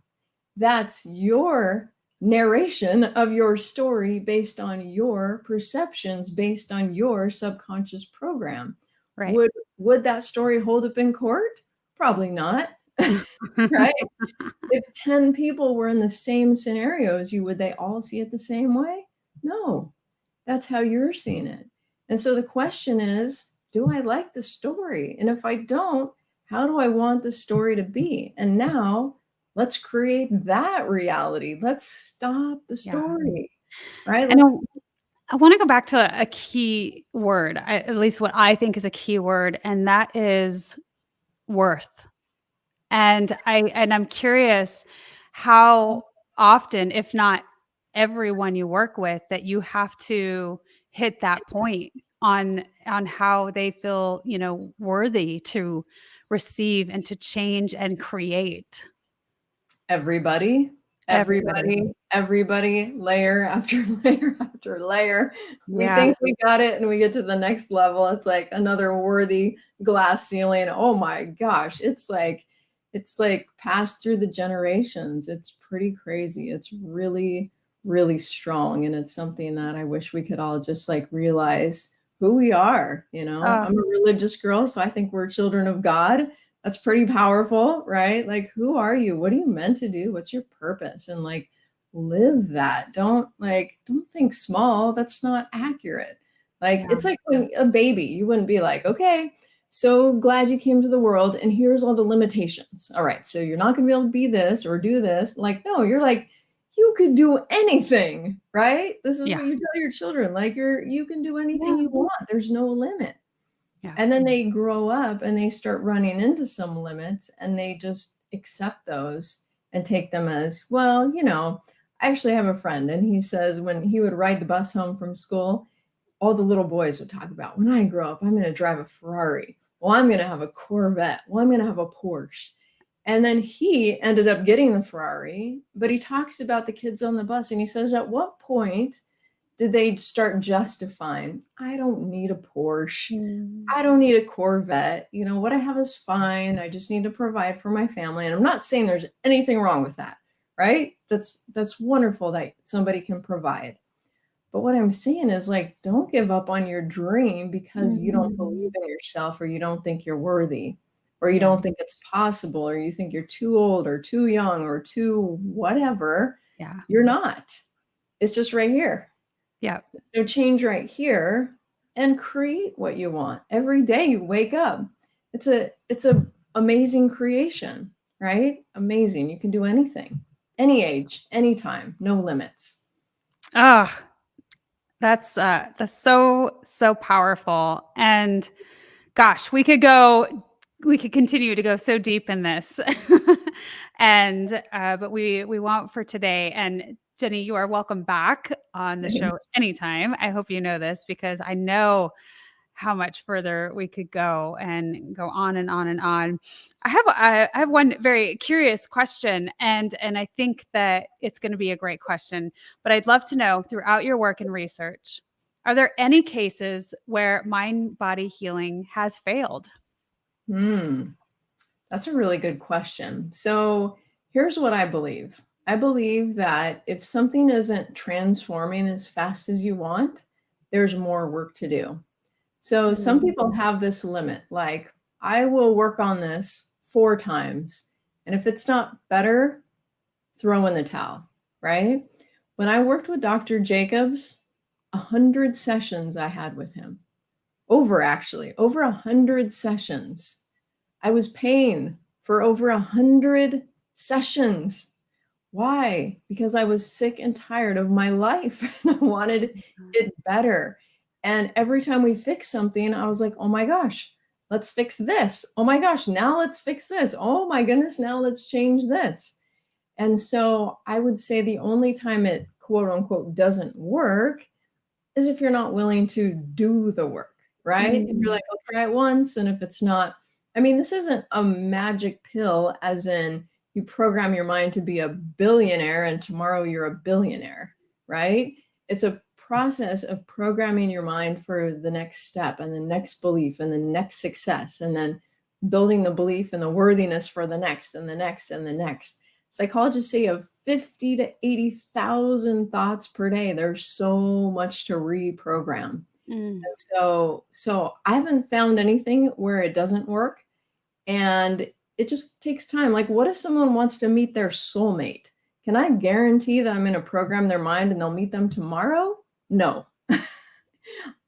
that's your narration of your story based on your perceptions, based on your subconscious program. Right. Would that story hold up in court? Probably not. Right? If 10 people were in the same scenario as you, would they all see it the same way? No. That's how you're seeing it. And so the question is, do I like the story? And if I don't, how do I want the story to be? And now let's create that reality. Let's stop the Yeah. story, right? And Let's I want to go back to a key word, at least what I think is a key word, and that is worth. And I'm curious how often, if not everyone you work with, that you have to hit that point on how they feel, worthy to receive and to change and create. everybody, Everybody. layer after layer after layer. We Yeah. think we got it and we get to the next level. It's like another worthy glass ceiling. Oh my gosh. It's like passed through the generations. It's pretty crazy. It's really, really strong. And it's something that I wish we could all just like realize who we are. I'm a religious girl, so I think we're children of God. That's pretty powerful, right? Like, who are you? What are you meant to do? What's your purpose? And like, live that. Don't think small. That's not accurate. Like, Yeah. it's like when a baby, you wouldn't be like, okay, so glad you came to the world and here's all the limitations. All right, so you're not going to be able to be this or do this. Like, no, you're like, you could do anything, right? This is Yeah. what you tell your children. Like, you can do anything Yeah. you want. There's no limit. Yeah. And then they grow up and they start running into some limits and they just accept those and take them as, well, I actually have a friend and he says when he would ride the bus home from school, all the little boys would talk about, when I grow up, I'm going to drive a Ferrari. Well, I'm going to have a Corvette. Well, I'm going to have a Porsche. And then he ended up getting the Ferrari, but he talks about the kids on the bus and he says, at what point did they start justifying, I don't need a Porsche. I don't need a Corvette. What I have is fine. I just need to provide for my family. And I'm not saying there's anything wrong with that, right? That's wonderful that somebody can provide. But what I'm saying is like, don't give up on your dream because you don't believe in yourself or you don't think you're worthy or you don't think it's possible or you think you're too old or too young or too whatever. Yeah. You're not. It's just right here. Yeah. So change right here and create what you want. Every day you wake up. It's a amazing creation, right? Amazing. You can do anything. Any age, anytime, no limits. Oh, that's so powerful. And gosh, we could continue to go so deep in this. And but we won't for today. And Jenny, you are welcome back on the show Thanks. anytime. I hope you know this because I know how much further we could go and go on and on and on. I have one very curious question, and I think that it's going to be a great question. But I'd love to know, throughout your work and research, are there any cases where mind-body healing has failed? That's a really good question. So here's what I believe. I believe that if something isn't transforming as fast as you want, there's more work to do. So some people have this limit, like, I will work on this 4 times. And if it's not better, throw in the towel, right? When I worked with Dr. Jacobs, 100 sessions I had with him. Over 100 sessions. I was paying for over 100 sessions. Why? Because I was sick and tired of my life. I wanted it better. And every time we fixed something, I was like, oh my gosh, let's fix this. Oh my gosh, now let's fix this. Oh my goodness, now let's change this. And so I would say the only time it quote unquote doesn't work is if you're not willing to do the work, right? If you're like, I'll try it once. And if it's not, this isn't a magic pill as in you program your mind to be a billionaire and tomorrow you're a billionaire, right? It's a process of programming your mind for the next step and the next belief and the next success, and then building the belief and the worthiness for the next and the next and the next. Psychologists say you have 50 to 80,000 thoughts per day. There's so much to reprogram. Mm. And so I haven't found anything where it doesn't work, and it just takes time. Like, what if someone wants to meet their soulmate? Can I guarantee that I'm going to program their mind and they'll meet them tomorrow? No.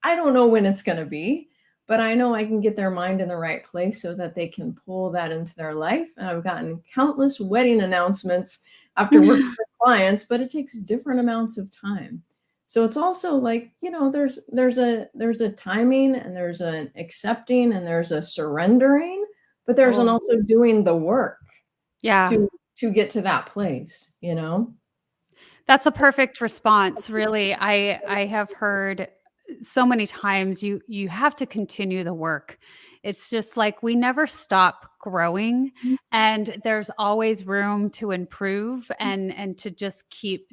I don't know when it's going to be, but I know I can get their mind in the right place so that they can pull that into their life. And I've gotten countless wedding announcements after working with clients, but it takes different amounts of time. So it's also like, there's a timing, and there's an accepting, and there's a surrendering, but there's an Oh, also doing the work yeah. to get to that place, That's a perfect response, really. I have heard so many times you have to continue the work. It's just like we never stop growing, and there's always room to improve and to just keep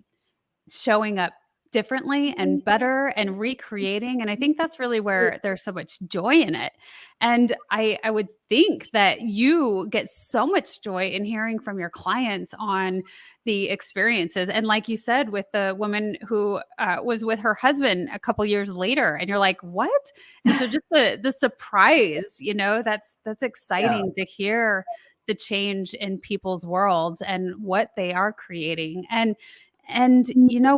showing up differently and better and recreating. And I think that's really where there's so much joy in it. And I would think that you get so much joy in hearing from your clients on the experiences. And like you said, with the woman who was with her husband a couple years later, and you're like, what? And so just the surprise, that's Yeah. exciting to hear the change in people's worlds and what they are creating. And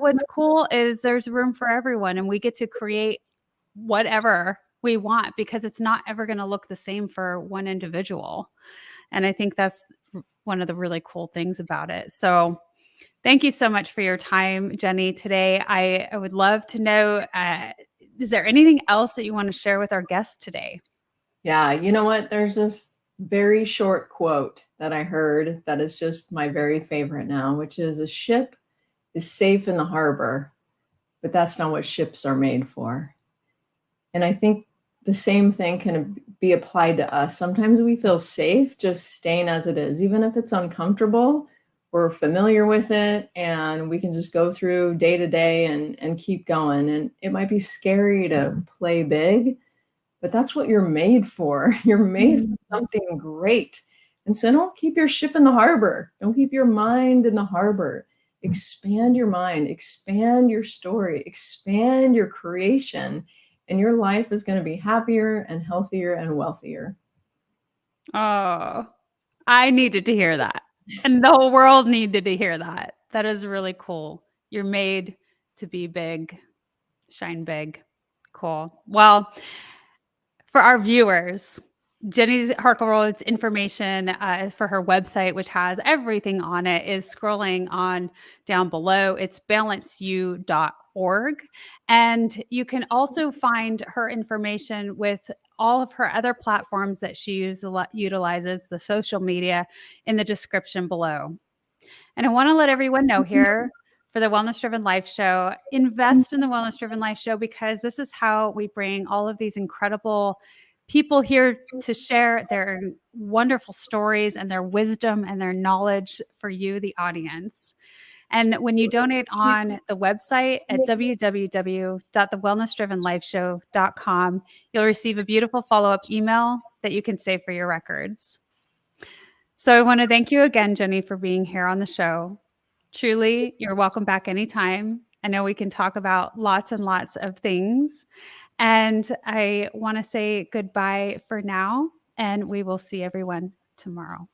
what's cool is there's room for everyone, and we get to create whatever we want because it's not ever going to look the same for one individual. And I think that's one of the really cool things about it. So thank you so much for your time, Jenny, today. I would love to know, is there anything else that you want to share with our guests today? Yeah, you know what? There's this very short quote that I heard that is just my very favorite now, which is, a ship is safe in the harbor, but that's not what ships are made for. And I think the same thing can be applied to us. Sometimes we feel safe just staying as it is, even if it's uncomfortable. We're familiar with it, and we can just go through day to day and keep going. And it might be scary to play big, but that's what you're made for. You're made for something great. And so don't keep your ship in the harbor. Don't keep your mind in the harbor. Expand your mind, expand your story, expand your creation, and your life is going to be happier and healthier and wealthier. Oh, I needed to hear that. And the whole world needed to hear that. That is really cool. You're made to be big, shine big. Cool. Well, for our viewers, Jenny Harkelroad's information for her website, which has everything on it, is scrolling on down below. It's balanceyou.org. And you can also find her information with all of her other platforms that she utilizes, the social media, in the description below. And I want to let everyone know here for the Wellness Driven Life Show, invest in the Wellness Driven Life Show, because this is how we bring all of these incredible people here to share their wonderful stories and their wisdom and their knowledge for you, the audience. And when you donate on the website at www.thewellnessdrivenlifeshow.com, you'll receive a beautiful follow-up email that you can save for your records. So I want to thank you again, Jenny, for being here on the show. Truly, you're welcome back anytime. I know we can talk about lots and lots of things. And I want to say goodbye for now, and we will see everyone tomorrow.